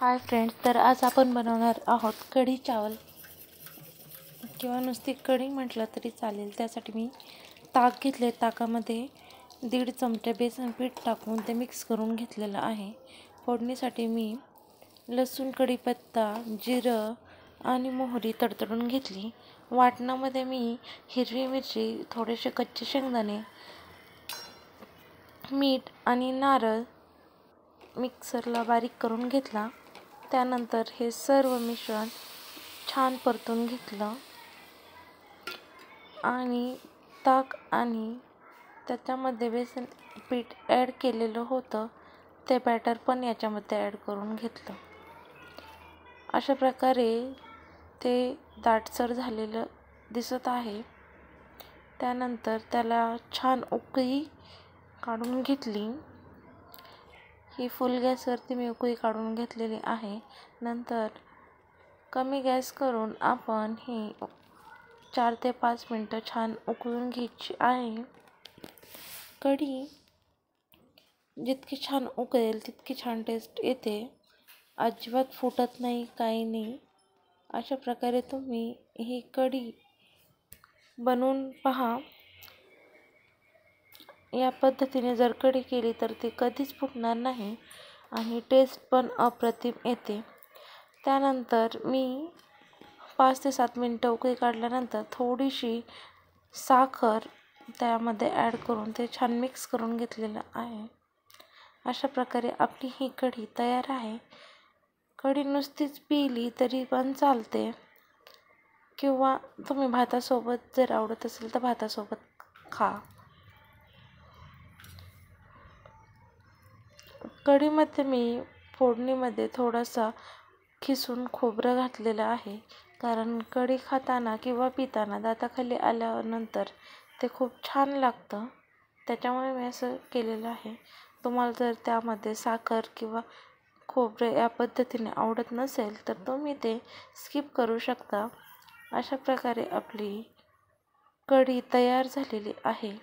Hi friends, तर आज आपण बनवणार आहोत कढी चावल किंवा नुसती कढी म्हटलं तरी चालेल। त्यासाठी मी ताक घेतले, ताकामध्ये 1.5 चमचे बेसन पीठ टाकून ते मिक्स करून घेतलेलं आहे। फोडणीसाठी मी लसूण, कढीपत्ता, जिरं आणि मोहरी तडतडून घेतली। वाटणामध्ये मी हिरवी मिरची, थोडेसे कच्चे शेंगदाणे, मीठ आणि नारळ मिक्सरला बारीक करून घेतला। त्यानंतर हे सर्व मिश्रण छान परतून घेतलं आणि ताक आणि त्याच्यामध्ये बेसन पीठ ॲड केलेलं होतं ते बॅटर पण याच्यामध्ये ॲड करून घेतलं। अशा प्रकारे ते दाटसर झालेलं दिसत आहे। त्यानंतर त्याला छान उकळी काढून घेतली। ही फुल गॅसवरती मी उकळी काढून घेतलेली आहे। नंतर कमी गॅस करून आपण ही 4 ते 5 मिनिटं छान उकळून घ्यायची आहे। कढी जितकी छान उकळेल तितकी छान टेस्ट येते, अजिबात फुटत नाही, काही नाही। अशा प्रकारे तुम्ही ही कढी बनवून पहा। या पद्धतीने जर कढी केली तर ती कधीच फुटणार नाही आणि टेस्ट पण अप्रतिम येते। त्यानंतर मी 5 ते 7 मिनिटं उकळी काढल्यानंतर थोडीशी साखर त्यामध्ये ॲड करून ते छान मिक्स करून घेतलेलं आहे। अशा प्रकारे आपली ही कढी तयार आहे। कढी नुसतीच पिली तरी पण चालते किंवा तुम्ही भातासोबत जर आवडत असेल तर भातासोबत खा। कढीमध्ये मी फोडणीमध्ये थोडासा खिसून खोबरं घातलेलं आहे, कारण कढी खाताना किंवा पिताना दाताखाली आल्यानंतर ते खूप छान लागतं, त्याच्यामुळे मी असं केलेलं आहे। तुम्हाला जर त्यामध्ये साखर किंवा खोबरे या पद्धतीने आवडत नसेल तर तुम्ही ते स्किप करू शकता। अशा प्रकारे आपली कढी तयार झालेली आहे।